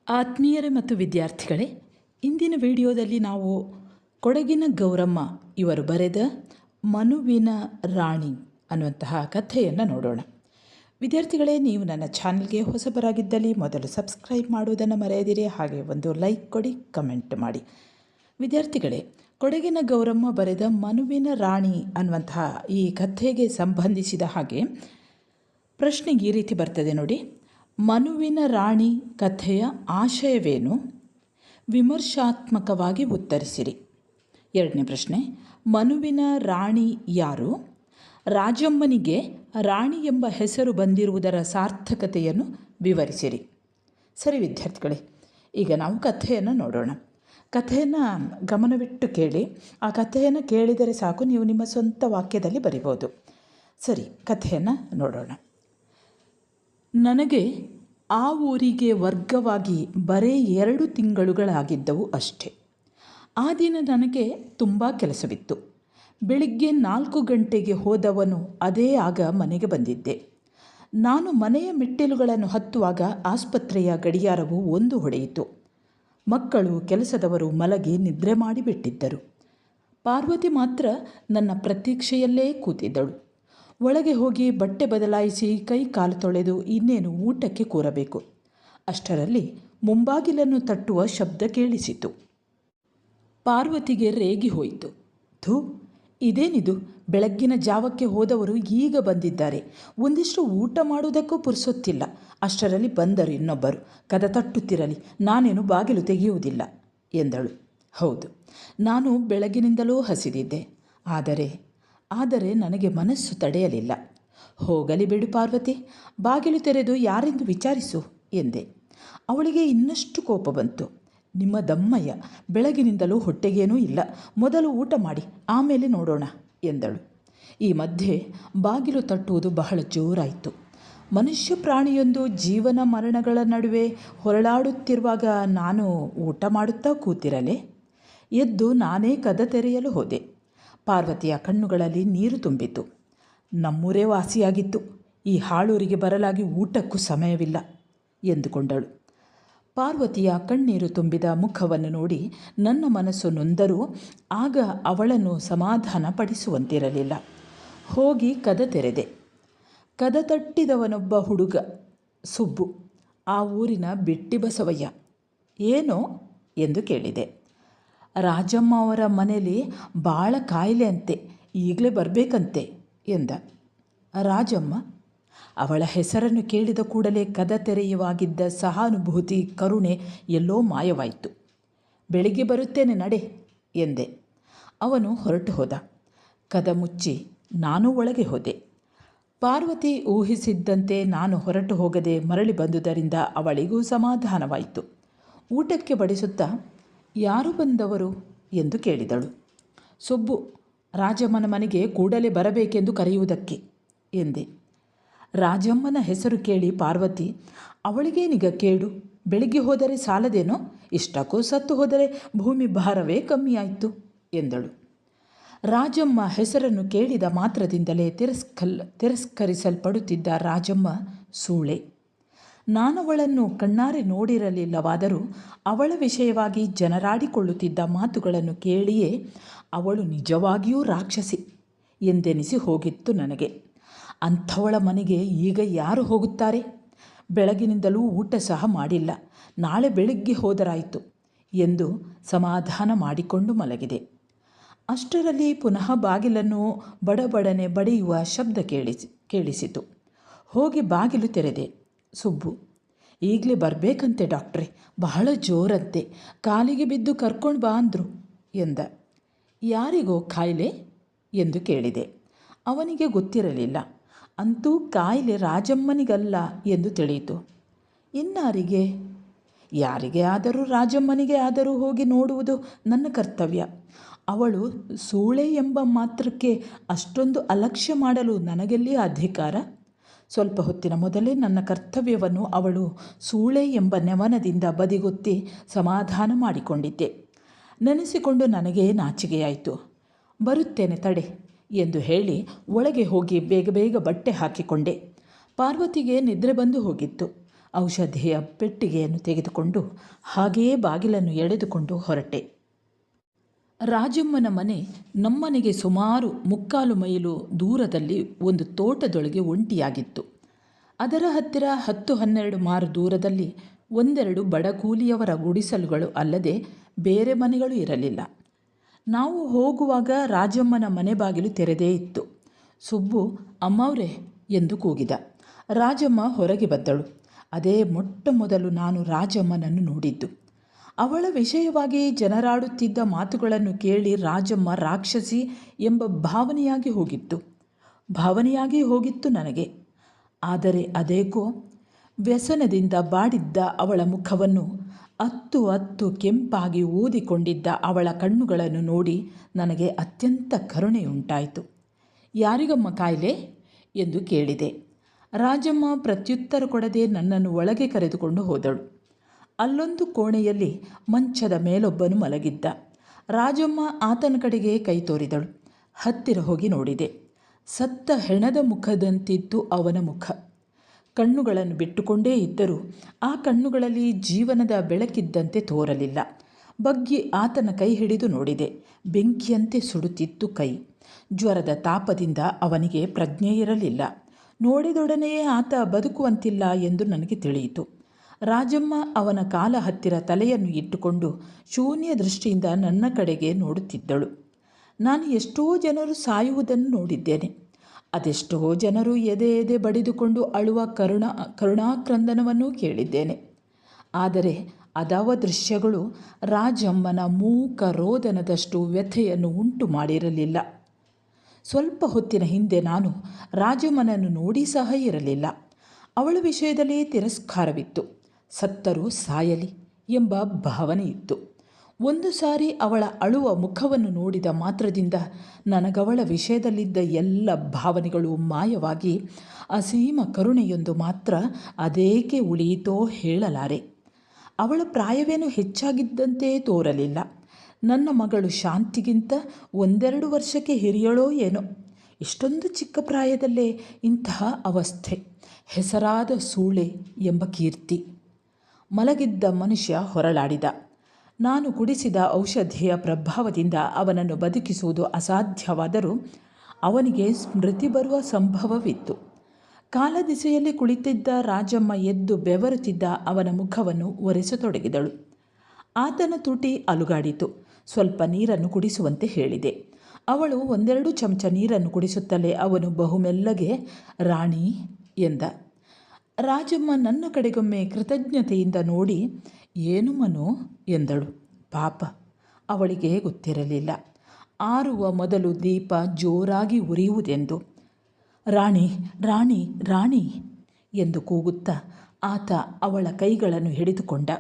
ಆತ್ಮೀಯರೇ ಮತ್ತು ವಿದ್ಯಾರ್ಥಿಗಳೇ, ಇಂದಿನ ವಿಡಿಯೋದಲ್ಲಿ ನಾವು ಕೊಡಗಿನ ಗೌರಮ್ಮ ಇವರು ಬರೆದ ಮನುವಿನ ರಾಣಿ ಅನ್ನುವಂತಹ ಕಥೆಯನ್ನು ನೋಡೋಣ. ವಿದ್ಯಾರ್ಥಿಗಳೇ, ನೀವು ನನ್ನ ಚಾನಲ್ಗೆ ಹೊಸಬರಾಗಿದ್ದಲ್ಲಿ ಮೊದಲು ಸಬ್ಸ್ಕ್ರೈಬ್ ಮಾಡುವುದನ್ನು ಮರೆಯದಿರಿ. ಹಾಗೆ ಒಂದು ಲೈಕ್ ಕೊಡಿ, ಕಮೆಂಟ್ ಮಾಡಿ. ವಿದ್ಯಾರ್ಥಿಗಳೇ, ಕೊಡಗಿನ ಗೌರಮ್ಮ ಬರೆದ ಮನುವಿನ ರಾಣಿ ಅನ್ನುವಂತಹ ಈ ಕಥೆಗೆ ಸಂಬಂಧಿಸಿದ ಹಾಗೆ ಪ್ರಶ್ನೆ ಈ ರೀತಿ ಬರ್ತದೆ ನೋಡಿ. ಮನುವಿನ ರಾಣಿ ಕಥೆಯ ಆಶಯವೇನು? ವಿಮರ್ಶಾತ್ಮಕವಾಗಿ ಉತ್ತರಿಸಿರಿ. ಎರಡನೇ ಪ್ರಶ್ನೆ, ಮನುವಿನ ರಾಣಿ ಯಾರು? ರಾಜಮ್ಮನಿಗೆ ರಾಣಿ ಎಂಬ ಹೆಸರು ಬಂದಿರುವುದರ ಸಾರ್ಥಕತೆಯನ್ನು ವಿವರಿಸಿರಿ. ಸರಿ ವಿದ್ಯಾರ್ಥಿಗಳೇ, ಈಗ ನಾವು ಕಥೆಯನ್ನು ನೋಡೋಣ. ಕಥೆಯನ್ನು ಗಮನವಿಟ್ಟು ಕೇಳಿ. ಆ ಕಥೆಯನ್ನು ಕೇಳಿದರೆ ಸಾಕು, ನೀವು ನಿಮ್ಮ ಸ್ವಂತ ವಾಕ್ಯದಲ್ಲಿ ಬರಿಬೋದು. ಸರಿ, ಕಥೆಯನ್ನು ನೋಡೋಣ. ನನಗೆ ಆ ಊರಿಗೆ ವರ್ಗವಾಗಿ ಬರೇ 2 ತಿಂಗಳುಗಳಾಗಿದ್ದವು ಅಷ್ಟೇ. ಆ ದಿನ ನನಗೆ ತುಂಬ ಕೆಲಸವಿತ್ತು. ಬೆಳಿಗ್ಗೆ 4 ಗಂಟೆಗೆ ಹೋದವನು ಅದೇ ಆಗ ಮನೆಗೆ ಬಂದಿದ್ದೆ. ನಾನು ಮನೆಯ ಮೆಟ್ಟಿಲುಗಳನ್ನು ಹತ್ತುವಾಗ ಆಸ್ಪತ್ರೆಯ ಗಡಿಯಾರವು 1 ಹೊಡೆಯಿತು. ಮಕ್ಕಳು, ಕೆಲಸದವರು ಮಲಗಿ ನಿದ್ರೆ ಮಾಡಿಬಿಟ್ಟಿದ್ದರು. ಪಾರ್ವತಿ ಮಾತ್ರ ನನ್ನ ಪ್ರತೀಕ್ಷೆಯಲ್ಲೇ ಕೂತಿದ್ದಳು. ಒಳಗೆ ಹೋಗಿ ಬಟ್ಟೆ ಬದಲಾಯಿಸಿ ಕೈ ಕಾಲು ತೊಳೆದು ಇನ್ನೇನು ಊಟಕ್ಕೆ ಕೂರಬೇಕು. ಅಷ್ಟರಲ್ಲಿ ಮುಂಬಾಗಿಲನ್ನು ತಟ್ಟುವ ಶಬ್ದ ಕೇಳಿಸಿತು. ಪಾರ್ವತಿಗೆ ರೇಗಿ ಹೋಯಿತು. ಥೂ, ಇದೇನಿದು? ಬೆಳಗ್ಗಿನ ಜಾವಕ್ಕೆ ಹೋದವರು ಈಗ ಬಂದಿದ್ದಾರೆ. ಒಂದಿಷ್ಟು ಊಟ ಮಾಡುವುದಕ್ಕೂ ಪುರ್ಸೊತ್ತಿಲ್ಲ. ಅಷ್ಟರಲ್ಲಿ ಬಂದರು ಇನ್ನೊಬ್ಬರು. ಕದ ತಟ್ಟುತ್ತಿರಲಿ, ನಾನೇನು ಬಾಗಿಲು ತೆಗೆಯುವುದಿಲ್ಲ ಎಂದಳು. ಹೌದು, ನಾನು ಬೆಳಗಿನಿಂದಲೂ ಹಸಿದಿದ್ದೆ. ಆದರೆ ನನಗೆ ಮನಸ್ಸು ತಡೆಯಲಿಲ್ಲ. ಹೋಗಲಿ ಬಿಡು ಪಾರ್ವತಿ, ಬಾಗಿಲು ತೆರೆದು ಯಾರೆಂದು ವಿಚಾರಿಸು ಎಂದೆ. ಅವಳಿಗೆ ಇನ್ನಷ್ಟು ಕೋಪ ಬಂತು. ನಿಮ್ಮ ದಮ್ಮಯ್ಯ, ಬೆಳಗಿನಿಂದಲೂ ಹೊಟ್ಟೆಗೇನೂ ಇಲ್ಲ. ಮೊದಲು ಊಟ ಮಾಡಿ, ಆಮೇಲೆ ನೋಡೋಣ ಎಂದಳು. ಈ ಮಧ್ಯೆ ಬಾಗಿಲು ತಟ್ಟುವುದು ಬಹಳ ಜೋರಾಯಿತು. ಮನುಷ್ಯ ಪ್ರಾಣಿಯೊಂದು ಜೀವನ ಮರಣಗಳ ನಡುವೆ ಹೊರಳಾಡುತ್ತಿರುವಾಗ ನಾನು ಊಟ ಮಾಡುತ್ತಾ ಕೂತಿರಲೆ? ಎದ್ದು ನಾನೇ ಕದ ತೆರೆಯಲು ಹೋದೆ. ಪಾರ್ವತಿಯ ಕಣ್ಣುಗಳಲ್ಲಿ ನೀರು ತುಂಬಿತು. ನಮ್ಮೂರೇ ವಾಸಿಯಾಗಿತ್ತು. ಈ ಹಾಳೂರಿಗೆ ಬರಲಾಗಿ ಊಟಕ್ಕೂ ಸಮಯವಿಲ್ಲ ಎಂದುಕೊಂಡಳು. ಪಾರ್ವತಿಯ ಕಣ್ಣೀರು ತುಂಬಿದ ಮುಖವನ್ನು ನೋಡಿ ನನ್ನ ಮನಸ್ಸು ನೊಂದರೂ ಆಗ ಅವಳನ್ನು ಸಮಾಧಾನ ಪಡಿಸುವಂತಿರಲಿಲ್ಲ. ಹೋಗಿ ಕದ ತೆರೆದೆ. ಕದ ತಟ್ಟಿದವನೊಬ್ಬ ಹುಡುಗ, ಸುಬ್ಬು, ಆ ಊರಿನ ಬಿಟ್ಟಿ ಬಸವಯ್ಯ. ಏನೋ ಎಂದು ಕೇಳಿದೆ. ರಾಜಮ್ಮ ಅವರ ಮನೇಲಿ ಭಾಳ ಕಾಯಿಲೆ ಅಂತೆ, ಈಗಲೇ ಬರಬೇಕಂತೆ ಎಂದ. ರಾಜಮ್ಮ? ಅವಳ ಹೆಸರನ್ನು ಕೇಳಿದ ಕೂಡಲೇ ಕದ ತೆರೆಯುವಾಗಿದ್ದ ಸಹಾನುಭೂತಿ, ಕರುಣೆ ಎಲ್ಲೋ ಮಾಯವಾಯಿತು. ಬೆಳಿಗ್ಗೆ ಬರುತ್ತೇನೆ ನಡೆ ಎಂದೆ. ಅವನು ಹೊರಟು ಹೋದ. ಕದ ಮುಚ್ಚಿ ನಾನು ಒಳಗೆ ಹೋದೆ. ಪಾರ್ವತಿ ಊಹಿಸಿದ್ದಂತೆ ನಾನು ಹೊರಟು ಹೋಗದೆ ಮರಳಿ ಬಂದುದರಿಂದ ಅವಳಿಗೂ ಸಮಾಧಾನವಾಯಿತು. ಊಟಕ್ಕೆ ಬಡಿಸುತ್ತಾ, ಯಾರು ಬಂದವರು ಎಂದು ಕೇಳಿದಳು. ಸುಬ್ಬು, ರಾಜಮ್ಮನ ಮನೆಗೆ ಕೂಡಲೇ ಬರಬೇಕೆಂದು ಕರೆಯುವುದಕ್ಕೆ ಎಂದೆ. ರಾಜಮ್ಮನ ಹೆಸರು ಕೇಳಿ ಪಾರ್ವತಿ, ಅವಳಿಗೇನೀಗ ಕೇಡು? ಬೆಳಿಗ್ಗೆ ಹೋದರೆ ಸಾಲದೇನೋ? ಇಷ್ಟಕ್ಕೂ ಸತ್ತು ಹೋದರೆ ಭೂಮಿ ಭಾರವೇ ಕಮ್ಮಿಯಾಯಿತು ಎಂದಳು. ರಾಜಮ್ಮ ಹೆಸರನ್ನು ಕೇಳಿದ ಮಾತ್ರದಿಂದಲೇ ತಿರಸ್ಕರಿಸಲ್ಪಡುತ್ತಿದ್ದ ರಾಜಮ್ಮ ಸೂಳೆ. ನಾನವಳನ್ನು ಕಣ್ಣಾರೆ ನೋಡಿರಲಿಲ್ಲವಾದರೂ ಅವಳ ವಿಷಯವಾಗಿ ಜನರಾಡಿಕೊಳ್ಳುತ್ತಿದ್ದ ಮಾತುಗಳನ್ನು ಕೇಳಿಯೇ ಅವಳು ನಿಜವಾಗಿಯೂ ರಾಕ್ಷಸಿ ಎಂದೆನಿಸಿ ಹೋಗಿತ್ತು ನನಗೆ. ಅಂಥವಳ ಮನೆಗೆ ಈಗ ಯಾರು ಹೋಗುತ್ತಾರೆ? ಬೆಳಗಿನಿಂದಲೂ ಊಟ ಸಹ ಮಾಡಿಲ್ಲ. ನಾಳೆ ಬೆಳಿಗ್ಗೆ ಹೋದರಾಯಿತು ಎಂದು ಸಮಾಧಾನ ಮಾಡಿಕೊಂಡು ಮಲಗಿದೆ. ಅಷ್ಟರಲ್ಲಿ ಪುನಃ ಬಾಗಿಲನ್ನು ಬಡಬಡನೆ ಬಡಿಯುವ ಶಬ್ದ ಕೇಳಿಸಿತು. ಹೋಗಿ ಬಾಗಿಲು ತೆರೆದೆ. ಸುಬ್ಬು, ಈಗಲೇ ಬರಬೇಕಂತೆ ಡಾಕ್ಟ್ರೆ, ಬಹಳ ಜೋರಂತೆ, ಕಾಲಿಗೆ ಬಿದ್ದು ಕರ್ಕೊಂಡು ಬಾ ಅಂದರು ಎಂದ. ಯಾರಿಗೋ ಕಾಯಿಲೆ ಎಂದು ಕೇಳಿದೆ. ಅವನಿಗೆ ಗೊತ್ತಿರಲಿಲ್ಲ. ಅಂತೂ ಕಾಯಿಲೆ ರಾಜಮ್ಮನಿಗಲ್ಲ ಎಂದು ತಿಳಿಯಿತು. ಇನ್ನಾರಿಗೆ? ಯಾರಿಗೆ ಆದರೂ, ರಾಜಮ್ಮನಿಗೆ ಆದರೂ ಹೋಗಿ ನೋಡುವುದು ನನ್ನ ಕರ್ತವ್ಯ. ಅವಳು ಸೂಳೆ ಎಂಬ ಮಾತ್ರಕ್ಕೆ ಅಷ್ಟೊಂದು ಅಲಕ್ಷ್ಯ ಮಾಡಲು ನನಗೆಲ್ಲಿ ಅಧಿಕಾರ? ಸ್ವಲ್ಪ ಹೊತ್ತಿನ ಮೊದಲೇ ನನ್ನ ಕರ್ತವ್ಯವನ್ನು ಅವಳು ಸೂಳೆ ಎಂಬ ನೆವನದಿಂದ ಬದಿಗೊತ್ತಿ ಸಮಾಧಾನ ಮಾಡಿಕೊಂಡಿದ್ದೆ. ನೆನೆಸಿಕೊಂಡು ನನಗೇ ನಾಚಿಕೆಯಾಯಿತು. ಬರುತ್ತೇನೆ ತಡೆ ಎಂದು ಹೇಳಿ ಒಳಗೆ ಹೋಗಿ ಬೇಗ ಬಟ್ಟೆ ಹಾಕಿಕೊಂಡೆ. ಪಾರ್ವತಿಗೆ ನಿದ್ರೆ ಬಂದು ಹೋಗಿತ್ತು. ಔಷಧಿಯ ಪೆಟ್ಟಿಗೆಯನ್ನು ತೆಗೆದುಕೊಂಡು ಹಾಗೆಯೇ ಬಾಗಿಲನ್ನು ಎಳೆದುಕೊಂಡು ಹೊರಟೆ. ರಾಜಮ್ಮನ ಮನೆ ನಮ್ಮನೆಗೆ ಸುಮಾರು 3/4 ಮೈಲು ದೂರದಲ್ಲಿ ಒಂದು ತೋಟದೊಳಗೆ ಒಂಟಿಯಾಗಿತ್ತು. ಅದರ ಹತ್ತಿರ 10-12 ಮಾರು ದೂರದಲ್ಲಿ ಒಂದೆರಡು ಬಡಕೂಲಿಯವರ ಗುಡಿಸಲುಗಳು ಅಲ್ಲದೆ ಬೇರೆ ಮನೆಗಳು ಇರಲಿಲ್ಲ. ನಾವು ಹೋಗುವಾಗ ರಾಜಮ್ಮನ ಮನೆ ಬಾಗಿಲು ತೆರೆದೇ ಇತ್ತು. ಸುಬ್ಬು ಅಮ್ಮವ್ರೆ ಎಂದು ಕೂಗಿದ. ರಾಜಮ್ಮ ಹೊರಗೆ ಬಂದಳು. ಅದೇ ಮೊಟ್ಟ ಮೊದಲು ನಾನು ರಾಜಮ್ಮನನ್ನು ನೋಡಿದ್ದು. ಅವಳ ವಿಷಯವಾಗಿ ಜನರಾಡುತ್ತಿದ್ದ ಮಾತುಗಳನ್ನು ಕೇಳಿ ರಾಜಮ್ಮ ರಾಕ್ಷಸಿ ಎಂಬ ಭಾವನೆಯಾಗಿ ಹೋಗಿತ್ತು ನನಗೆ. ಆದರೆ ಅದೇಕೋ ವ್ಯಸನದಿಂದ ಬಾಡಿದ್ದ ಅವಳ ಮುಖವನ್ನು ಅತ್ತು ಕೆಂಪಾಗಿ ಊದಿಕೊಂಡಿದ್ದ ಅವಳ ಕಣ್ಣುಗಳನ್ನು ನೋಡಿ ನನಗೆ ಅತ್ಯಂತ ಕರುಣೆಯುಂಟಾಯಿತು. ಯಾರಿಗಮ್ಮ ಕಾಯಿಲೆ ಎಂದು ಕೇಳಿದೆ. ರಾಜಮ್ಮ ಪ್ರತ್ಯುತ್ತರ ಕೊಡದೆ ನನ್ನನ್ನು ಒಳಗೆ ಕರೆದುಕೊಂಡು ಹೋದಳು. ಅಲ್ಲೊಂದು ಕೋಣೆಯಲ್ಲಿ ಮಂಚದ ಮೇಲೊಬ್ಬನು ಮಲಗಿದ್ದ. ರಾಜಮ್ಮ ಆತನ ಕಡೆಗೆ ಕೈ ತೋರಿದಳು. ಹತ್ತಿರ ಹೋಗಿ ನೋಡಿದೆ. ಸತ್ತ ಹೆಣದ ಮುಖದಂತಿತ್ತು ಅವನ ಮುಖ. ಕಣ್ಣುಗಳನ್ನು ಬಿಟ್ಟುಕೊಂಡೇ ಇದ್ದರೂ ಆ ಕಣ್ಣುಗಳಲ್ಲಿ ಜೀವನದ ಬೆಳಕಿದ್ದಂತೆ ತೋರಲಿಲ್ಲ. ಬಗ್ಗಿ ಆತನ ಕೈ ಹಿಡಿದು ನೋಡಿದೆ. ಬೆಂಕಿಯಂತೆ ಸುಡುತ್ತಿತ್ತು ಕೈ. ಜ್ವರದ ತಾಪದಿಂದ ಅವನಿಗೆ ಪ್ರಜ್ಞೆ ಇರಲಿಲ್ಲ. ನೋಡಿದೊಡನೆಯೇ ಆತ ಬದುಕುವಂತಿಲ್ಲ ಎಂದು ನನಗೆ ತಿಳಿಯಿತು. ರಾಜಮ್ಮ ಅವನ ಕಾಲ ಹತ್ತಿರ ತಲೆಯನ್ನು ಇಟ್ಟುಕೊಂಡು ಶೂನ್ಯ ದೃಷ್ಟಿಯಿಂದ ನನ್ನ ಕಡೆಗೆ ನೋಡುತ್ತಿದ್ದಳು. ನಾನು ಎಷ್ಟೋ ಜನರು ಸಾಯುವುದನ್ನು ನೋಡಿದ್ದೇನೆ. ಅದೆಷ್ಟೋ ಜನರು ಎದೆ ಬಡಿದುಕೊಂಡು ಅಳುವ ಕರುಣಾಕ್ರಂದನವನ್ನೂ ಕೇಳಿದ್ದೇನೆ. ಆದರೆ ಅದಾವ ದೃಶ್ಯಗಳು ರಾಜಮ್ಮನ ಮೂಕ ರೋದನದಷ್ಟು ವ್ಯಥೆಯನ್ನು ಉಂಟು ಮಾಡಿರಲಿಲ್ಲ. ಸ್ವಲ್ಪ ಹೊತ್ತಿನ ಹಿಂದೆ ನಾನು ರಾಜಮ್ಮನನ್ನು ನೋಡಿ ಸಹ ಇರಲಿಲ್ಲ. ಅವಳ ವಿಷಯದಲ್ಲಿ ತಿರಸ್ಕಾರವಿತ್ತು. ಸತ್ತರೂ ಸಾಯಲಿ ಎಂಬ ಭಾವನೆ ಇತ್ತು. ಒಂದು ಸಾರಿ ಅವಳ ಅಳುವ ಮುಖವನ್ನು ನೋಡಿದ ಮಾತ್ರದಿಂದ ನನಗವಳ ವಿಷಯದಲ್ಲಿದ್ದ ಎಲ್ಲ ಭಾವನೆಗಳು ಮಾಯವಾಗಿ ಅಸೀಮ ಕರುಣೆಯೊಂದು ಮಾತ್ರ ಅದೇಕೆ ಉಳಿಯಿತೋ ಹೇಳಲಾರೆ. ಅವಳ ಪ್ರಾಯವೇನು ಹೆಚ್ಚಾಗಿದ್ದಂತೆ ತೋರಲಿಲ್ಲ. ನನ್ನ ಮಗಳು ಶಾಂತಿಗಿಂತ 1-2 ವರ್ಷಕ್ಕೆ ಹಿರಿಯಳೋ ಏನೋ. ಇಷ್ಟೊಂದು ಚಿಕ್ಕ ಪ್ರಾಯದಲ್ಲೇ ಇಂತಹ ಅವಸ್ಥೆ. ಹೆಸರಾದ ಸೂಳೆ ಎಂಬ ಕೀರ್ತಿ. ಮಲಗಿದ್ದ ಮನುಷ್ಯ ಹೊರಳಾಡಿದ. ನಾನು ಕುಡಿಸಿದ ಔಷಧಿಯ ಪ್ರಭಾವದಿಂದ ಅವನನ್ನು ಬದುಕಿಸುವುದು ಅಸಾಧ್ಯವಾದರೂ ಅವನಿಗೆ ಸ್ಮೃತಿ ಬರುವ ಸಂಭವವಿತ್ತು. ಕಾಲದಿಸೆಯಲ್ಲಿ ಕುಳಿತಿದ್ದ ರಾಜಮ್ಮ ಎದ್ದು ಬೆವರುತ್ತಿದ್ದ ಅವನ ಮುಖವನ್ನು ಒರೆಸತೊಡಗಿದಳು. ಆತನ ತುಟಿ ಅಲುಗಾಡಿತು. ಸ್ವಲ್ಪ ನೀರನ್ನು ಕುಡಿಸುವಂತೆ ಹೇಳಿದೆ. ಅವಳು 1-2 ಚಮಚ ನೀರನ್ನು ಕುಡಿಸುತ್ತಲೇ ಅವನು ಬಹುಮೆಲ್ಲಗೆ ರಾಣಿ ಎಂದ. ರಾಜಮ್ಮ ನನ್ನ ಕಡೆಗೊಮ್ಮೆ ಕೃತಜ್ಞತೆಯಿಂದ ನೋಡಿ ಏನು ಮನು ಎಂದಳು. ಪಾಪ ಅವಳಿಗೆ ಗೊತ್ತಿರಲಿಲ್ಲ ಆರುವ ಮೊದಲು ದೀಪ ಜೋರಾಗಿ ಉರಿಯುವುದೆಂದು. ರಾಣಿ ರಾಣಿ ರಾಣಿ ಎಂದು ಕೂಗುತ್ತಾ ಆತ ಅವಳ ಕೈಗಳನ್ನು ಹಿಡಿದುಕೊಂಡ.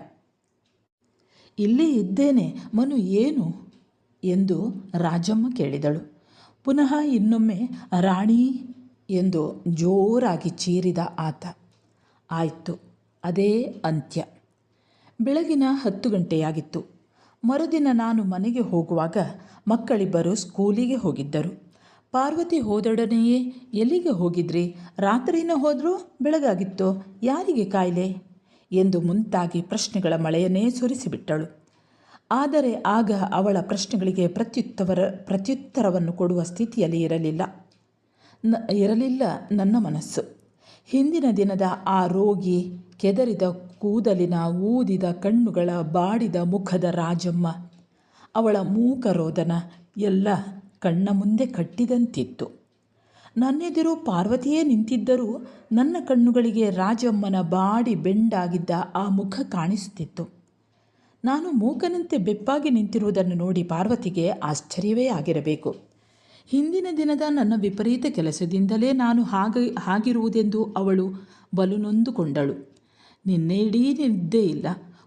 ಇಲ್ಲೇ ಇದ್ದೇನೆ ಮನು, ಏನು ಎಂದು ರಾಜಮ್ಮ ಕೇಳಿದಳು. ಪುನಃ ಇನ್ನೊಮ್ಮೆ ರಾಣಿ ಎಂದು ಜೋರಾಗಿ ಚೀರಿದ ಆತ. ಆಯಿತು, ಅದೇ ಅಂತ್ಯ. ಬೆಳಗಿನ 10 ಗಂಟೆಯಾಗಿತ್ತು. ಮರುದಿನ ನಾನು ಮನೆಗೆ ಹೋಗುವಾಗ ಮಕ್ಕಳಿಬ್ಬರು ಸ್ಕೂಲಿಗೆ ಹೋಗಿದ್ದರು. ಪಾರ್ವತಿ ಹೋದೊಡನೆಯೇ ಎಲ್ಲಿಗೆ ಹೋಗಿದ್ರಿ? ರಾತ್ರಿನ ಹೋದರೂ ಬೆಳಗಾಗಿತ್ತೋ? ಯಾರಿಗೆ ಕಾಯಿಲೆ ಎಂದು ಮುಂತಾಗಿ ಪ್ರಶ್ನೆಗಳ ಮಳೆಯನ್ನೇ ಸುರಿಸಿಬಿಟ್ಟಳು. ಆದರೆ ಆಗ ಅವಳ ಪ್ರಶ್ನೆಗಳಿಗೆ ಪ್ರತ್ಯುತ್ತರವನ್ನು ಕೊಡುವ ಸ್ಥಿತಿಯಲ್ಲಿ ಇರಲಿಲ್ಲ ನನ್ನ ಮನಸ್ಸು. ಹಿಂದಿನ ದಿನದ ಆ ರೋಗಿ, ಕೆದರಿದ ಕೂದಲಿನ, ಊದಿದ ಕಣ್ಣುಗಳ, ಬಾಡಿದ ಮುಖದ ರಾಜಮ್ಮ, ಅವಳ ಮೂಕ ರೋದನ ಎಲ್ಲ ಕಣ್ಣ ಮುಂದೆ ಕಟ್ಟಿದಂತಿತ್ತು. ನನ್ನೆದುರು ಪಾರ್ವತಿಯೇ ನಿಂತಿದ್ದರೂ ನನ್ನ ಕಣ್ಣುಗಳಿಗೆ ರಾಜಮ್ಮನ ಬಾಡಿ ಬೆಂಡಾಗಿದ್ದ ಆ ಮುಖ ಕಾಣಿಸುತ್ತಿತ್ತು. ನಾನು ಮೂಕನಂತೆ ಬೆಪ್ಪಾಗಿ ನಿಂತಿರುವುದನ್ನು ನೋಡಿ ಪಾರ್ವತಿಗೆ ಆಶ್ಚರ್ಯವೇ ಆಗಿರಬೇಕು. ಹಿಂದಿನ ದಿನದ ನನ್ನ ವಿಪರೀತ ಕೆಲಸದಿಂದಲೇ ನಾನು ಹಾಗಿರುವುದೆಂದು ಅವಳು ಬಲು ನೊಂದುಕೊಂಡಳು. ನಿನ್ನೆ ಇಡೀ ನಿದ್ದೆ ಇಲ್ಲ,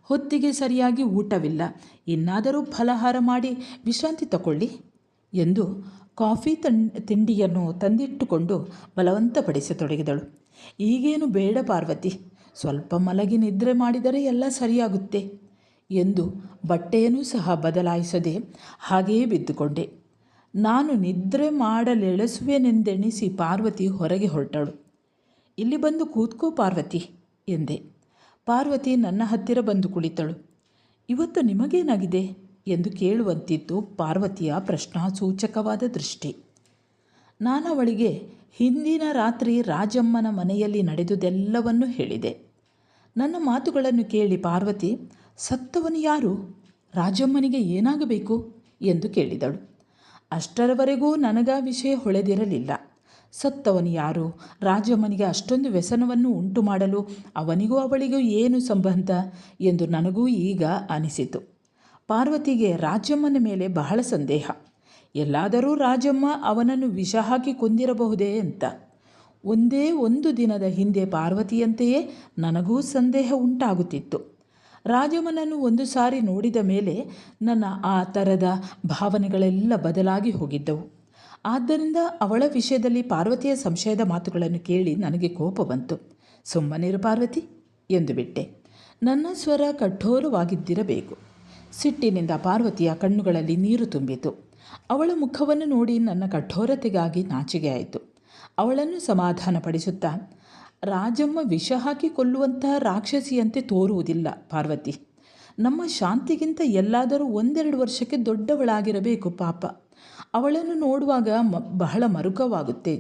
ಹೊತ್ತಿಗೆ ಸರಿಯಾಗಿ ಊಟವಿಲ್ಲ, ಇನ್ನಾದರೂ ಫಲಹಾರ ಮಾಡಿ ವಿಶ್ರಾಂತಿ ತಗೊಳ್ಳಿ ಎಂದು ಕಾಫಿ ತಿಂಡಿಯನ್ನು ತಂದಿಟ್ಟುಕೊಂಡು ಬಲವಂತಪಡಿಸತೊಡಗಿದಳು. ಈಗೇನು ಬೇಡ ಪಾರ್ವತಿ, ಸ್ವಲ್ಪ ಮಲಗಿ ನಿದ್ರೆ ಮಾಡಿದರೆ ಎಲ್ಲ ಸರಿಯಾಗುತ್ತೆ ಎಂದು ಬಟ್ಟೆಯನ್ನು ಸಹ ಬದಲಾಯಿಸದೆ ಹಾಗೆಯೇ ಬಿದ್ದುಕೊಂಡೆ. ನಾನು ನಿದ್ರೆ ಮಾಡಲೆಳಸುವೆನೆಂದೆಣಿಸಿ ಪಾರ್ವತಿ ಹೊರಗೆ ಹೊರಟಳು. ಇಲ್ಲಿ ಬಂದು ಕೂತ್ಕೋ ಪಾರ್ವತಿ ಎಂದೆ. ಪಾರ್ವತಿ ನನ್ನ ಹತ್ತಿರ ಬಂದು ಕುಳಿತಳು. ಇವತ್ತು ನಿಮಗೇನಾಗಿದೆ ಎಂದು ಕೇಳುವಂತಿತ್ತು ಪಾರ್ವತಿಯ ಪ್ರಶ್ನಾಸೂಚಕವಾದ ದೃಷ್ಟಿ. ನಾನವಳಿಗೆ ಹಿಂದಿನ ರಾತ್ರಿ ರಾಜಮ್ಮನ ಮನೆಯಲ್ಲಿ ನಡೆದುದೆಲ್ಲವನ್ನೂ ಹೇಳಿದೆ. ನನ್ನ ಮಾತುಗಳನ್ನು ಕೇಳಿ ಪಾರ್ವತಿ, ಸತ್ತವನು ಯಾರು? ರಾಜಮ್ಮನಿಗೆ ಏನಾಗಬೇಕು ಎಂದು ಕೇಳಿದಳು. ಅಷ್ಟರವರೆಗೂ ನನಗ ವಿಷಯ ಹೊಳೆದಿರಲಿಲ್ಲ. ಸತ್ತವನು ಯಾರು? ರಾಜಮ್ಮನಿಗೆ ಅಷ್ಟೊಂದು ವ್ಯಸನವನ್ನು ಉಂಟು ಮಾಡಲು ಅವನಿಗೂ ಅವಳಿಗೂ ಏನು ಸಂಬಂಧ ಎಂದು ನನಗೂ ಈಗ ಅನಿಸಿತು. ಪಾರ್ವತಿಗೆ ರಾಜಮ್ಮನ ಮೇಲೆ ಬಹಳ ಸಂದೇಹ. ಎಲ್ಲಾದರೂ ರಾಜಮ್ಮ ಅವನನ್ನು ವಿಷ ಹಾಕಿ ಕೊಂದಿರಬಹುದೇ ಅಂತ. ಒಂದೇ ಒಂದು ದಿನದ ಹಿಂದೆ ಪಾರ್ವತಿಯಂತೆಯೇ ನನಗೂ ಸಂದೇಹ ಉಂಟಾಗುತ್ತಿತ್ತು. ರಾಜಮ್ಮನನ್ನು ಒಂದು ಸಾರಿ ನೋಡಿದ ಮೇಲೆ ನನ್ನ ಆ ಥರದ ಭಾವನೆಗಳೆಲ್ಲ ಬದಲಾಗಿ ಹೋಗಿದ್ದವು. ಆದ್ದರಿಂದ ಅವಳ ವಿಷಯದಲ್ಲಿ ಪಾರ್ವತಿಯ ಸಂಶಯದ ಮಾತುಗಳನ್ನು ಕೇಳಿ ನನಗೆ ಕೋಪ ಬಂತು. ಸುಮ್ಮನಿರು ಪಾರ್ವತಿ ಎಂದು ಬಿಟ್ಟೆ. ನನ್ನ ಸ್ವರ ಕಠೋರವಾಗಿದ್ದಿರಬೇಕು. ಸಿಟ್ಟಿನಿಂದ ಪಾರ್ವತಿಯ ಕಣ್ಣುಗಳಲ್ಲಿ ನೀರು ತುಂಬಿತು. ಅವಳ ಮುಖವನ್ನು ನೋಡಿ ನನ್ನ ಕಠೋರತೆಗಾಗಿ ನಾಚಿಕೆ ಆಯಿತು. ಅವಳನ್ನು ಸಮಾಧಾನಪಡಿಸುತ್ತಾ, ರಾಜಮ್ಮ ವಿಷ ಹಾಕಿ ಕೊಲ್ಲುವಂತಹ ರಾಕ್ಷಸಿಯಂತೆ ತೋರುವುದಿಲ್ಲ ಪಾರ್ವತಿ. ನಮ್ಮ ಶಾಂತಿಗಿಂತ ಎಲ್ಲಾದರೂ 1-2 ವರ್ಷಕ್ಕೆ ದೊಡ್ಡವಳಾಗಿರಬೇಕು ಪಾಪ. ಅವಳನ್ನು ನೋಡುವಾಗ ಬಹಳ ಮರುಕವಾಗುತ್ತೆ.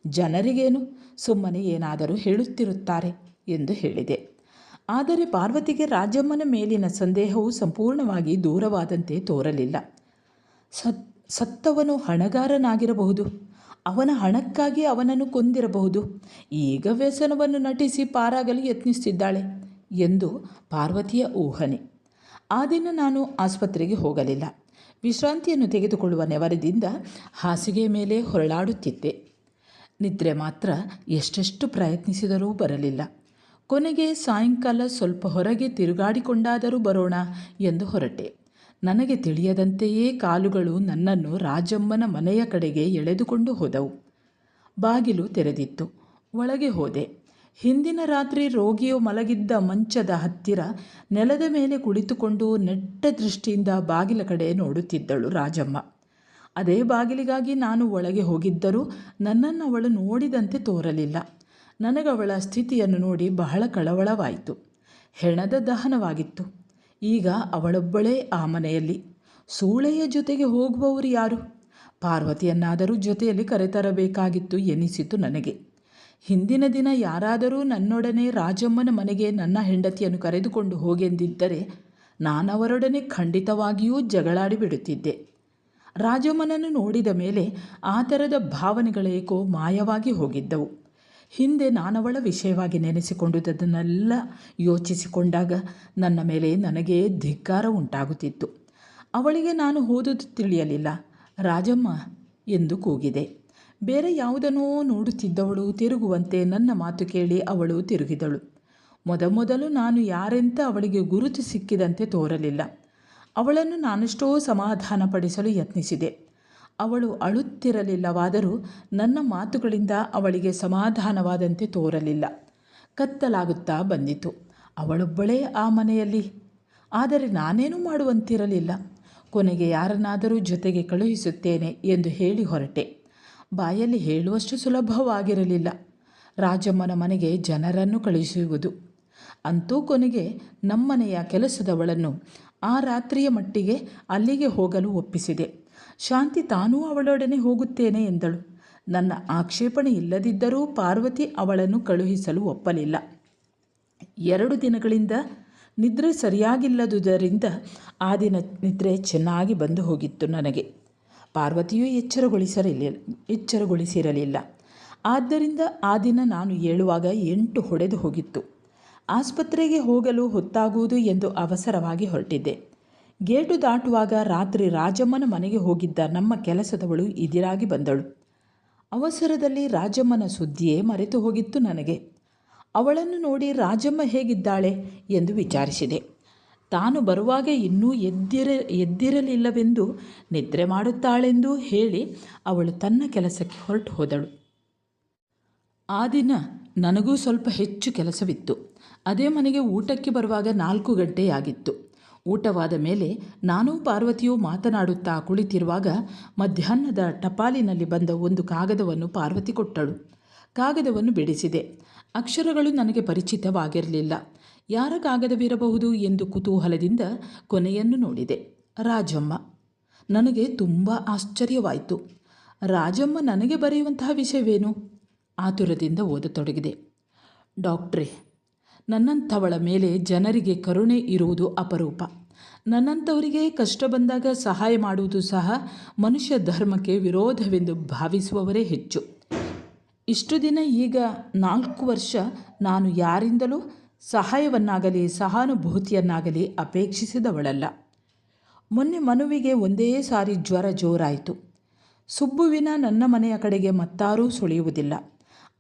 ಜನರಿಗೇನು, ಸುಮ್ಮನೆ ಏನಾದರೂ ಹೇಳುತ್ತಿರುತ್ತಾರೆ ಎಂದು ಹೇಳಿದೆ. ಆದರೆ ಪಾರ್ವತಿಗೆ ರಾಜಮ್ಮನ ಮೇಲಿನ ಸಂದೇಹವು ಸಂಪೂರ್ಣವಾಗಿ ದೂರವಾದಂತೆ ತೋರಲಿಲ್ಲ. ಸತ್ತವನು ಹಣಗಾರನಾಗಿರಬಹುದು. ಅವನ ಹಣಕ್ಕಾಗಿ ಅವನನ್ನು ಕೊಂದಿರಬಹುದು. ಈಗ ವ್ಯಸನವನ್ನು ನಟಿಸಿ ಪಾರಾಗಲು ಯತ್ನಿಸುತ್ತಿದ್ದಾಳೆ ಎಂದು ಪಾರ್ವತಿಯ ಊಹನೆ. ಆ ದಿನ ನಾನು ಆಸ್ಪತ್ರೆಗೆ ಹೋಗಲಿಲ್ಲ. ವಿಶ್ರಾಂತಿಯನ್ನು ತೆಗೆದುಕೊಳ್ಳುವ ನೆವರದಿಂದ ಹಾಸಿಗೆ ಮೇಲೆ ಹೊರಳಾಡುತ್ತಿದ್ದೆ. ನಿದ್ರೆ ಮಾತ್ರ ಎಷ್ಟೆಷ್ಟು ಪ್ರಯತ್ನಿಸಿದರೂ ಬರಲಿಲ್ಲ. ಕೊನೆಗೆ ಸಾಯಂಕಾಲ ಸ್ವಲ್ಪ ಹೊರಗೆ ತಿರುಗಾಡಿಕೊಂಡಾದರೂ ಬರೋಣ ಎಂದು ಹೊರಟೆ. ನನಗೆ ತಿಳಿಯದಂತೆಯೇ ಕಾಲುಗಳು ನನ್ನನ್ನು ರಾಜಮ್ಮನ ಮನೆಯ ಕಡೆಗೆ ಎಳೆದುಕೊಂಡು ಹೋದವು. ಬಾಗಿಲು ತೆರೆದಿತ್ತು. ಒಳಗೆ ಹೋದೆ. ಹಿಂದಿನ ರಾತ್ರಿ ರೋಗಿಯು ಮಲಗಿದ್ದ ಮಂಚದ ಹತ್ತಿರ ನೆಲದ ಮೇಲೆ ಕುಳಿತುಕೊಂಡು ನೆಟ್ಟ ದೃಷ್ಟಿಯಿಂದ ಬಾಗಿಲ ಕಡೆ ನೋಡುತ್ತಿದ್ದಳು ರಾಜಮ್ಮ. ಅದೇ ಬಾಗಿಲಿಗಾಗಿ ನಾನು ಒಳಗೆ ಹೋಗಿದ್ದರೂ ನನ್ನನ್ನು ಅವಳು ನೋಡಿದಂತೆ ತೋರಲಿಲ್ಲ. ನನಗವಳ ಸ್ಥಿತಿಯನ್ನು ನೋಡಿ ಬಹಳ ಕಳವಳವಾಯಿತು. ಹೆಣದ ದಹನವಾಗಿತ್ತು. ಈಗ ಅವಳೊಬ್ಬಳೇ ಆ ಮನೆಯಲ್ಲಿ. ಸೂಳೆಯ ಜೊತೆಗೆ ಹೋಗುವವರು ಯಾರು? ಪಾರ್ವತಿಯನ್ನಾದರೂ ಜೊತೆಯಲ್ಲಿ ಕರೆತರಬೇಕಾಗಿತ್ತು ಎನಿಸಿತು ನನಗೆ. ಹಿಂದಿನ ದಿನ ಯಾರಾದರೂ ನನ್ನೊಡನೆ ರಾಜಮ್ಮನ ಮನೆಗೆ ನನ್ನ ಹೆಂಡತಿಯನ್ನು ಕರೆದುಕೊಂಡು ಹೋಗೆಂದಿದ್ದರೆ ನಾನವರೊಡನೆ ಖಂಡಿತವಾಗಿಯೂ ಜಗಳಾಡಿ ಬಿಡುತ್ತಿದ್ದೆ. ರಾಜಮ್ಮನನ್ನು ನೋಡಿದ ಮೇಲೆ ಆ ಥರದ ಭಾವನೆಗಳೇಕೋ ಮಾಯವಾಗಿ ಹೋಗಿದ್ದವು. ಹಿಂದೆ ನಾನವಳ ವಿಷಯವಾಗಿ ನೆನೆಸಿಕೊಂಡುದನ್ನೆಲ್ಲ ಯೋಚಿಸಿಕೊಂಡಾಗ ನನ್ನ ಮೇಲೆ ನನಗೆ ಧಿಕ್ಕಾರ ಉಂಟಾಗುತ್ತಿತ್ತು. ಅವಳಿಗೆ ನಾನು ಓದುವುದು ತಿಳಿಯಲಿಲ್ಲ. ರಾಜಮ್ಮ ಎಂದು ಕೂಗಿದೆ. ಬೇರೆ ಯಾವುದನ್ನೋ ನೋಡುತ್ತಿದ್ದವಳು ತಿರುಗುವಂತೆ ನನ್ನ ಮಾತು ಕೇಳಿ ಅವಳು ತಿರುಗಿದಳು. ಮೊದಮೊದಲು ನಾನು ಯಾರೆಂತ ಅವಳಿಗೆ ಗುರುತು ಸಿಕ್ಕಿದಂತೆ ತೋರಲಿಲ್ಲ. ಅವಳನ್ನು ನಾನೆಷ್ಟೋ ಸಮಾಧಾನಪಡಿಸಲು ಯತ್ನಿಸಿದೆ. ಅವಳು ಅಳುತ್ತಿರಲಿಲ್ಲವಾದರೂ ನನ್ನ ಮಾತುಗಳಿಂದ ಅವಳಿಗೆ ಸಮಾಧಾನವಾದಂತೆ ತೋರಲಿಲ್ಲ. ಕತ್ತಲಾಗುತ್ತಾ ಬಂದಿತು. ಅವಳೊಬ್ಬಳೇ ಆ ಮನೆಯಲ್ಲಿ. ಆದರೆ ನಾನೇನು ಮಾಡುವಂತಿರಲಿಲ್ಲ. ಕೊನೆಗೆ ಯಾರನ್ನಾದರೂ ಜೊತೆಗೆ ಕಳುಹಿಸುತ್ತೇನೆ ಎಂದು ಹೇಳಿ ಹೊರಟೆ. ಬಾಯಲ್ಲಿ ಹೇಳುವಷ್ಟು ಸುಲಭವಾಗಿರಲಿಲ್ಲ ರಾಜಮ್ಮನ ಮನೆಗೆ ಜನರನ್ನು ಕಳುಹಿಸುವುದು. ಅಂತೂ ಕೊನೆಗೆ ನಮ್ಮನೆಯ ಕೆಲಸದವಳನ್ನು ಆ ರಾತ್ರಿಯ ಮಟ್ಟಿಗೆ ಅಲ್ಲಿಗೆ ಹೋಗಲು ಒಪ್ಪಿಸಿದೆ. ಶಾಂತಿ ತಾನೂ ಅವಳೊಡನೆ ಹೋಗುತ್ತೇನೆ ಎಂದಳು. ನನ್ನ ಆಕ್ಷೇಪಣೆ ಇಲ್ಲದಿದ್ದರೂ ಪಾರ್ವತಿ ಅವಳನ್ನು ಕಳುಹಿಸಲು ಒಪ್ಪಲಿಲ್ಲ. 2 ದಿನಗಳಿಂದ ನಿದ್ರೆ ಸರಿಯಾಗಿಲ್ಲದುದರಿಂದ ಆ ದಿನ ನಿದ್ರೆ ಚೆನ್ನಾಗಿ ಬಂದು ಹೋಗಿತ್ತು ನನಗೆ. ಪಾರ್ವತಿಯೂ ಎಚ್ಚರಗೊಳಿಸಿರಲಿಲ್ಲ. ಆದ್ದರಿಂದ ಆ ದಿನ ನಾನು ಏಳುವಾಗ 8 ಹೊಡೆದು ಹೋಗಿತ್ತು. ಆಸ್ಪತ್ರೆಗೆ ಹೋಗಲು ಹೊತ್ತಾಗುವುದು ಎಂದು ಅವಸರವಾಗಿ ಹೊರಟಿದ್ದೆ. ಗೇಟು ದಾಟುವಾಗ ರಾತ್ರಿ ರಾಜಮ್ಮನ ಮನೆಗೆ ಹೋಗಿದ್ದ ನಮ್ಮ ಕೆಲಸದವಳು ಎದುರಾಗಿ ಬಂದಳು. ಅವಸರದಲ್ಲಿ ರಾಜಮ್ಮನ ಸುದ್ದಿಯೇ ಮರೆತು ಹೋಗಿತ್ತು ನನಗೆ. ಅವಳನ್ನು ನೋಡಿ ರಾಜಮ್ಮ ಹೇಗಿದ್ದಾಳೆ ಎಂದು ವಿಚಾರಿಸಿದೆ. ತಾನು ಬರುವಾಗ ಇನ್ನೂ ಎದ್ದಿರಲಿಲ್ಲವೆಂದು ನಿದ್ರೆ ಮಾಡುತ್ತಾಳೆಂದು ಹೇಳಿ ಅವಳು ತನ್ನ ಕೆಲಸಕ್ಕೆ ಹೊರಟು ಹೋದಳು. ಆ ದಿನ ನನಗೂ ಸ್ವಲ್ಪ ಹೆಚ್ಚು ಕೆಲಸವಿತ್ತು. ಅದೇ ಮನೆಗೆ ಊಟಕ್ಕೆ ಬರುವಾಗ 4 ಗಂಟೆಯಾಗಿತ್ತು. ಊಟವಾದ ಮೇಲೆ ನಾನೂ ಪಾರ್ವತಿಯೂ ಮಾತನಾಡುತ್ತಾ ಕುಳಿತಿರುವಾಗ ಮಧ್ಯಾಹ್ನದ ಟಪಾಲಿನಲ್ಲಿ ಬಂದ ಒಂದು ಕಾಗದವನ್ನು ಪಾರ್ವತಿ ಕೊಟ್ಟಳು. ಕಾಗದವನ್ನು ಬಿಡಿಸಿದೆ. ಅಕ್ಷರಗಳು ನನಗೆ ಪರಿಚಿತವಾಗಿರಲಿಲ್ಲ. ಯಾರಕ್ಕಾಗದವಿರಬಹುದು ಎಂದು ಕುತೂಹಲದಿಂದ ಕೊನೆಯನ್ನು ನೋಡಿದೆ. ರಾಜಮ್ಮ. ನನಗೆ ತುಂಬ ಆಶ್ಚರ್ಯವಾಯಿತು. ರಾಜಮ್ಮ ನನಗೆ ಬರೆಯುವಂತಹ ವಿಷಯವೇನು? ಆತುರದಿಂದ ಓದತೊಡಗಿದೆ. ಡಾಕ್ಟ್ರೇ, ನನ್ನಂಥವಳ ಮೇಲೆ ಜನರಿಗೆ ಕರುಣೆ ಇರುವುದು ಅಪರೂಪ. ನನ್ನಂಥವರಿಗೆ ಕಷ್ಟ ಬಂದಾಗ ಸಹಾಯ ಮಾಡುವುದು ಸಹ ಮನುಷ್ಯ ಧರ್ಮಕ್ಕೆ ವಿರೋಧವೆಂದು ಭಾವಿಸುವವರೇ ಹೆಚ್ಚು. ಇಷ್ಟು ದಿನ, ಈಗ 4 ವರ್ಷ ನಾನು ಯಾರಿಂದಲೂ ಸಹಾಯವನ್ನಾಗಲಿ ಸಹಾನುಭೂತಿಯನ್ನಾಗಲಿ ಅಪೇಕ್ಷಿಸಿದವಳಲ್ಲ. ಮೊನ್ನೆ ಮನುವಿಗೆ ಒಂದೇ ಸಾರಿ ಜ್ವರ ಜೋರಾಯಿತು. ಸುಬ್ಬುವಿನ ನನ್ನ ಮನೆಯ ಕಡೆಗೆ ಮತ್ತಾರೂ ಸುಳಿಯುವುದಿಲ್ಲ.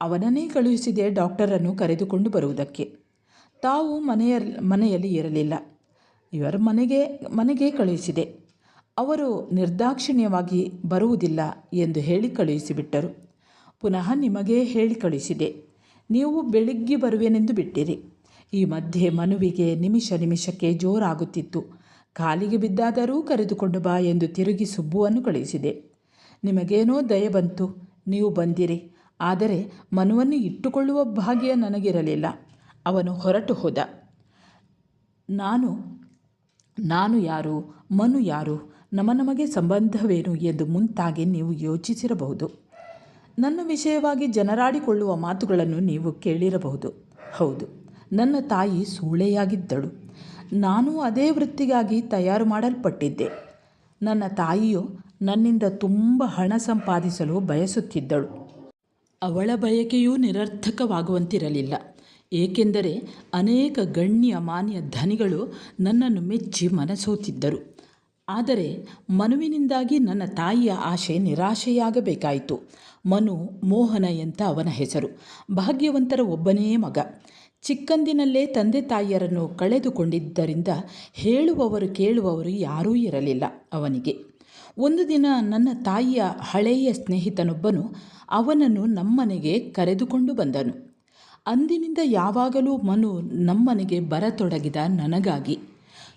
ಅವನನ್ನೇ ಕಳುಹಿಸಿದೆ ಡಾಕ್ಟರನ್ನು ಕರೆದುಕೊಂಡು ಬರುವುದಕ್ಕೆ. ತಾವು ಮನೆಯಲ್ಲಿ ಇರಲಿಲ್ಲ. ಇವರ ಮನೆಗೆ ಕಳುಹಿಸಿದೆ. ಅವರು ನಿರ್ದಾಕ್ಷಿಣ್ಯವಾಗಿ ಬರುವುದಿಲ್ಲ ಎಂದು ಹೇಳಿ ಕಳುಹಿಸಿಬಿಟ್ಟರು. ಪುನಃ ನಿಮಗೇ ಹೇಳಿ ಕಳುಹಿಸಿದೆ. ನೀವು ಬೆಳಿಗ್ಗೆ ಬರುವೆನೆಂದು ಬಿಟ್ಟಿರಿ. ಈ ಮಧ್ಯೆ ಮನುವಿಗೆ ನಿಮಿಷಕ್ಕೆ ಜೋರಾಗುತ್ತಿತ್ತು. ಕಾಲಿಗೆ ಬಿದ್ದಾದರೂ ಕರೆದುಕೊಂಡು ಬಾ ಎಂದು ತಿರುಗಿ ಸುಬ್ಬುವನ್ನು ಕಳುಹಿಸಿದೆ. ನಿಮಗೇನೋ ದಯೆ ಬಂತು, ನೀವು ಬಂದಿರಿ. ಆದರೆ ಮನುವನ್ನು ಇಟ್ಟುಕೊಳ್ಳುವ ಭಾಗ್ಯ ನನಗಿರಲಿಲ್ಲ. ಅವನು ಹೊರಟು ಹೋದ. ನಾನು ಯಾರು, ಮನು ಯಾರು, ನಮಗೆ ಸಂಬಂಧವೇನು ಎಂದು ಮುಂತಾಗಿ ನೀವು ಯೋಚಿಸಿರಬಹುದು. ನನ್ನ ವಿಷಯವಾಗಿ ಜನರಾಡಿಕೊಳ್ಳುವ ಮಾತುಗಳನ್ನು ನೀವು ಕೇಳಿರಬಹುದು. ಹೌದು, ನನ್ನ ತಾಯಿ ಸೂಳೆಯಾಗಿದ್ದಳು. ನಾನು ಅದೇ ವೃತ್ತಿಗಾಗಿ ತಯಾರು ಮಾಡಲ್ಪಟ್ಟಿದ್ದೆ. ನನ್ನ ತಾಯಿಯು ನನ್ನಿಂದ ತುಂಬ ಹಣ ಸಂಪಾದಿಸಲು ಬಯಸುತ್ತಿದ್ದಳು. ಅವಳ ಬಯಕೆಯೂ ನಿರರ್ಥಕವಾಗುವಂತಿರಲಿಲ್ಲ. ಏಕೆಂದರೆ ಅನೇಕ ಗಣ್ಯ ಮಾನ್ಯ ಧನಿಗಳು ನನ್ನನ್ನು ಮೆಚ್ಚಿ ಮನಸೋತಿದ್ದರು. ಆದರೆ ಮನುವಿನಿಂದಾಗಿ ನನ್ನ ತಾಯಿಯ ಆಶೆ ನಿರಾಶೆಯಾಗಬೇಕಾಯಿತು. ಮನು ಮೋಹನ ಎಂತ ಅವನ ಹೆಸರು. ಭಾಗ್ಯವಂತರ ಒಬ್ಬನೇ ಮಗ. ಚಿಕ್ಕಂದಿನಲ್ಲೇ ತಂದೆ ತಾಯಿಯರನ್ನು ಕಳೆದುಕೊಂಡಿದ್ದರಿಂದ ಹೇಳುವವರು ಕೇಳುವವರು ಯಾರೂ ಇರಲಿಲ್ಲ ಅವನಿಗೆ. ಒಂದು ದಿನ ನನ್ನ ತಾಯಿಯ ಹಳೆಯ ಸ್ನೇಹಿತನೊಬ್ಬನು ಅವನನ್ನು ನಮ್ಮನೆಗೆ ಕರೆದುಕೊಂಡು ಬಂದನು. ಅಂದಿನಿಂದ ಯಾವಾಗಲೂ ಮನು ನಮ್ಮನೆಗೆ ಬರತೊಡಗಿದ ನನಗಾಗಿ.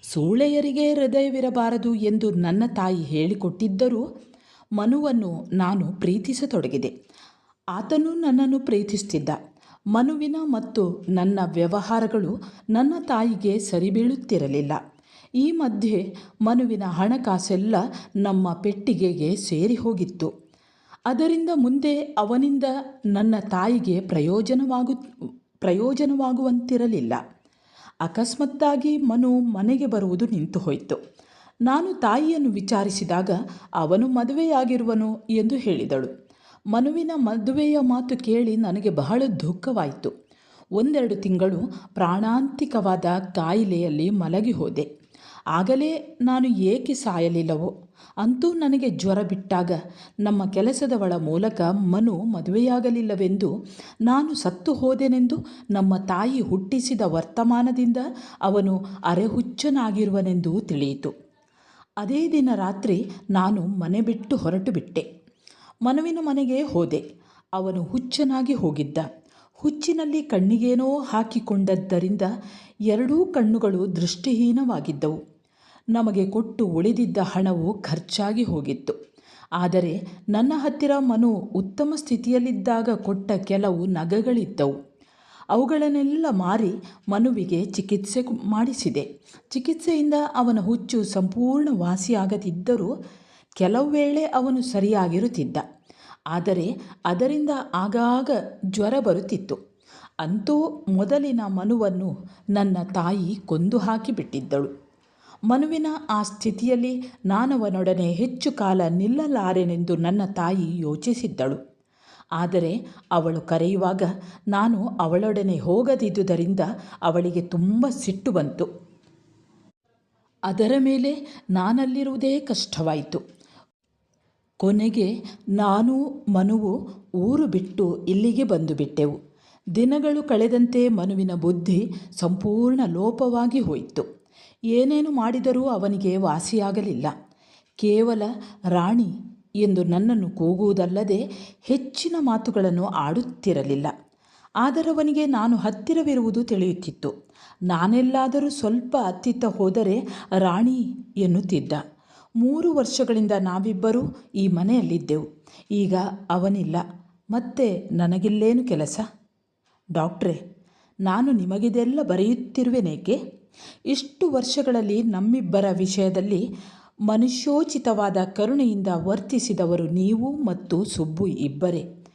ಸೂಳೆಯರಿಗೆ ಹೃದಯವಿರಬಾರದು ಎಂದು ನನ್ನ ತಾಯಿ ಹೇಳಿಕೊಟ್ಟಿದ್ದರೂ ಮನುವನ್ನು ನಾನು ಪ್ರೀತಿಸತೊಡಗಿದೆ. ಆತನು ನನ್ನನ್ನು ಪ್ರೀತಿಸುತ್ತಿದ್ದ. ಮನುವಿನ ಮತ್ತು ನನ್ನ ವ್ಯವಹಾರಗಳು ನನ್ನ ತಾಯಿಗೆ ಸರಿಬೀಳುತ್ತಿರಲಿಲ್ಲ. ಈ ಮಧ್ಯೆ ಮನುವಿನ ಹಣಕಾಸೆಲ್ಲ ನಮ್ಮ ಪೆಟ್ಟಿಗೆಗೆ ಸೇರಿ ಹೋಗಿತ್ತು. ಅದರಿಂದ ಮುಂದೆ ಅವನಿಂದ ನನ್ನ ತಾಯಿಗೆ ಪ್ರಯೋಜನವಾಗುವಂತಿರಲಿಲ್ಲ. ಅಕಸ್ಮಾತ್ತಾಗಿ ಮನು ಮನೆಗೆ ಬರುವುದು ನಿಂತು ಹೋಯಿತು. ನಾನು ತಾಯಿಯನ್ನು ವಿಚಾರಿಸಿದಾಗ ಅವನು ಮದುವೆಯಾಗಿರುವನು ಎಂದು ಹೇಳಿದಳು. ಮನುವಿನ ಮದುವೆಯ ಮಾತು ಕೇಳಿ ನನಗೆ ಬಹಳ ದುಃಖವಾಯಿತು. 1-2 ತಿಂಗಳು ಪ್ರಾಣಾಂತಿಕವಾದ ಕಾಯಿಲೆಯಲ್ಲಿ ಮಲಗಿ ಹೋದೆ. ಆಗಲೇ ನಾನು ಏಕೆ ಸಾಯಲಿಲ್ಲವೋ? ಅಂತೂ ನನಗೆ ಜ್ವರ ಬಿಟ್ಟಾಗ ನಮ್ಮ ಕೆಲಸದವಳ ಮೂಲಕ ಮನು ಮದುವೆಯಾಗಲಿಲ್ಲವೆಂದು, ನಾನು ಸತ್ತು ಹೋದೆನೆಂದು ನಮ್ಮ ತಾಯಿ ಹುಟ್ಟಿಸಿದ ವರ್ತಮಾನದಿಂದ ಅವನು ಅರೆಹುಚ್ಚನಾಗಿರುವನೆಂದೂ ತಿಳಿಯಿತು. ಅದೇ ದಿನ ರಾತ್ರಿ ನಾನು ಮನೆ ಬಿಟ್ಟು ಹೊರಟು ಬಿಟ್ಟೆ. ಮನುವಿನ ಮನೆಗೆ ಹೋದೆ. ಅವನು ಹುಚ್ಚನಾಗಿ ಹೋಗಿದ್ದ. ಹುಚ್ಚಿನಲ್ಲಿ ಕಣ್ಣಿಗೇನೋ ಹಾಕಿಕೊಂಡದ್ದರಿಂದ 2 ಕಣ್ಣುಗಳು ದೃಷ್ಟಿಹೀನವಾಗಿದ್ದವು. ನಮಗೆ ಕೊಟ್ಟು ಉಳಿದಿದ್ದ ಹಣವು ಖರ್ಚಾಗಿ ಹೋಗಿತ್ತು. ಆದರೆ ನನ್ನ ಹತ್ತಿರ ಮನು ಉತ್ತಮ ಸ್ಥಿತಿಯಲ್ಲಿದ್ದಾಗ ಕೊಟ್ಟ ಕೆಲವು ನಗಗಳಿದ್ದವು. ಅವುಗಳನ್ನೆಲ್ಲ ಮಾರಿ ಮನುವಿಗೆ ಚಿಕಿತ್ಸೆ ಮಾಡಿಸಿದೆ. ಚಿಕಿತ್ಸೆಯಿಂದ ಅವನ ಹುಚ್ಚು ಸಂಪೂರ್ಣ ವಾಸಿಯಾಗದಿದ್ದರೂ ಕೆಲವು ವೇಳೆ ಅವನು ಸರಿಯಾಗಿರುತ್ತಿದ್ದ. ಆದರೆ ಅದರಿಂದ ಆಗಾಗ ಜ್ವರ ಬರುತ್ತಿತ್ತು. ಅಂತೂ ಮೊದಲಿನ ಮನುವನ್ನು ನನ್ನ ತಾಯಿ ಕೊಂದು ಹಾಕಿಬಿಟ್ಟಿದ್ದಳು. ಮನುವಿನ ಆ ಸ್ಥಿತಿಯಲ್ಲಿ ನಾನವನೊಡನೆ ಹೆಚ್ಚು ಕಾಲ ನಿಲ್ಲಲಾರೆನೆಂದು ನನ್ನ ತಾಯಿ ಯೋಚಿಸಿದ್ದಳು. ಆದರೆ ಅವಳು ಕರೆಯುವಾಗ ನಾನು ಅವಳೊಡನೆ ಹೋಗದಿದ್ದುದರಿಂದ ಅವಳಿಗೆ ತುಂಬ ಸಿಟ್ಟು ಬಂತು. ಅದರ ಮೇಲೆ ನಾನಲ್ಲಿರುವುದೇ ಕಷ್ಟವಾಯಿತು. ಕೊನೆಗೆ ನಾನು ಮನುವು ಊರು ಬಿಟ್ಟು ಇಲ್ಲಿಗೆ ಬಂದು ಬಿಟ್ಟೆವು. ದಿನಗಳು ಕಳೆದಂತೆ ಮನುವಿನ ಬುದ್ಧಿ ಸಂಪೂರ್ಣ ಲೋಪವಾಗಿ ಹೋಯಿತು. ಏನೇನು ಮಾಡಿದರೂ ಅವನಿಗೆ ವಾಸಿಯಾಗಲಿಲ್ಲ. ಕೇವಲ ರಾಣಿ ಎಂದು ನನ್ನನ್ನು ಕೂಗುವುದಲ್ಲದೆ ಹೆಚ್ಚಿನ ಮಾತುಗಳನ್ನು ಆಡುತ್ತಿರಲಿಲ್ಲ. ಆದರವನಿಗೆ ನಾನು ಹತ್ತಿರವಿರುವುದು ತಿಳಿಯುತ್ತಿತ್ತು. ನಾನೆಲ್ಲಾದರೂ ಸ್ವಲ್ಪ ಅತ್ತಿತ್ತ ಹೋದರೆ ರಾಣಿ ಎನ್ನುತ್ತಿದ್ದ. 3 ವರ್ಷಗಳಿಂದ ನಾವಿಬ್ಬರೂ ಈ ಮನೆಯಲ್ಲಿದ್ದೆವು. ಈಗ ಅವನಿಲ್ಲ. ಮತ್ತೆ ನನಗಿಲ್ಲೇನು ಕೆಲಸ? ಡಾಕ್ಟ್ರೇ, ನಾನು ನಿಮಗಿದೆಲ್ಲ ಬರೆಯುತ್ತಿರುವೆನೇಕೆ? ಇಷ್ಟು ವರ್ಷಗಳಲ್ಲಿ ನಮ್ಮಿಬ್ಬರ ವಿಷಯದಲ್ಲಿ ಮನುಷ್ಯೋಚಿತವಾದ ಕರುಣೆಯಿಂದ ವರ್ತಿಸಿದವರು ನೀವು ಮತ್ತು ಸುಬ್ಬು ಇಬ್ಬರೇ.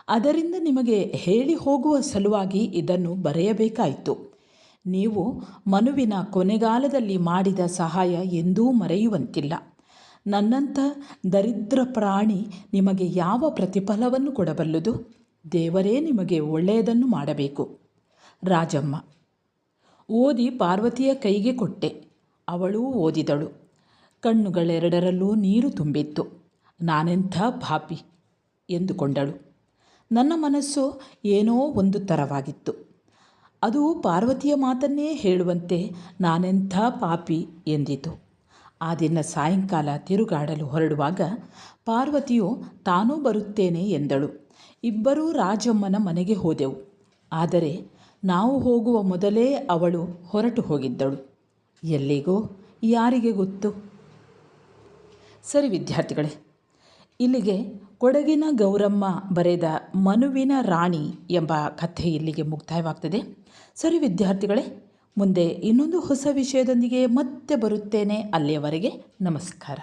ಅದರಿಂದ ನಿಮಗೆ ಹೇಳಿ ಹೋಗುವ ಸಲುವಾಗಿ ಇದನ್ನು ಬರೆಯಬೇಕಾಯಿತು. ನೀವು ಮನುವಿನ ಕೊನೆಗಾಲದಲ್ಲಿ ಮಾಡಿದ ಸಹಾಯ ಎಂದೂ ಮರೆಯುವಂತಿಲ್ಲ. ನನ್ನಂಥ ದರಿದ್ರ ಪ್ರಾಣಿ ನಿಮಗೆ ಯಾವ ಪ್ರತಿಫಲವನ್ನು ಕೊಡಬಲ್ಲುದು? ದೇವರೇ ನಿಮಗೆ ಒಳ್ಳೆಯದನ್ನು ಮಾಡಬೇಕು. ರಾಜಮ್ಮ. ಓದಿ ಪಾರ್ವತಿಯ ಕೈಗೆ ಕೊಟ್ಟೆ. ಅವಳೂ ಓದಿದಳು. ಕಣ್ಣುಗಳೆರಡರಲ್ಲೂ ನೀರು ತುಂಬಿತ್ತು. ನಾನೆಂಥ ಪಾಪಿ ಎಂದುಕೊಂಡಳು. ನನ್ನ ಮನಸ್ಸು ಏನೋ ಒಂದು ಥರವಾಗಿತ್ತು. ಅದು ಪಾರ್ವತಿಯ ಮಾತನ್ನೇ ಹೇಳುವಂತೆ ನಾನೆಂಥ ಪಾಪಿ ಎಂದಿತು. ಆ ದಿನ ಸಾಯಂಕಾಲ ತಿರುಗಾಡಲು ಹೊರಡುವಾಗ ಪಾರ್ವತಿಯು ತಾನೂ ಬರುತ್ತೇನೆ ಎಂದಳು. ಇಬ್ಬರೂ ರಾಜಮ್ಮನ ಮನೆಗೆ ಹೋದೆವು. ಆದರೆ ನಾವು ಹೋಗುವ ಮೊದಲೇ ಅವಳು ಹೊರಟು ಹೋಗಿದ್ದಳು. ಎಲ್ಲಿಗೋ ಯಾರಿಗೆ ಗೊತ್ತು? ಸರಿ ವಿದ್ಯಾರ್ಥಿಗಳೇ, ಇಲ್ಲಿಗೆ ಕೊಡಗಿನ ಗೌರಮ್ಮ ಬರೆದ ಮನುವಿನ ರಾಣಿ ಎಂಬ ಕಥೆ ಇಲ್ಲಿಗೆ ಮುಕ್ತಾಯವಾಗ್ತದೆ. ಸರಿ ವಿದ್ಯಾರ್ಥಿಗಳೇ, ಮುಂದೆ ಇನ್ನೊಂದು ಹೊಸ ವಿಷಯದೊಂದಿಗೆ ಮತ್ತೆ ಬರುತ್ತೇನೆ. ಅಲ್ಲಿಯವರೆಗೆ ನಮಸ್ಕಾರ.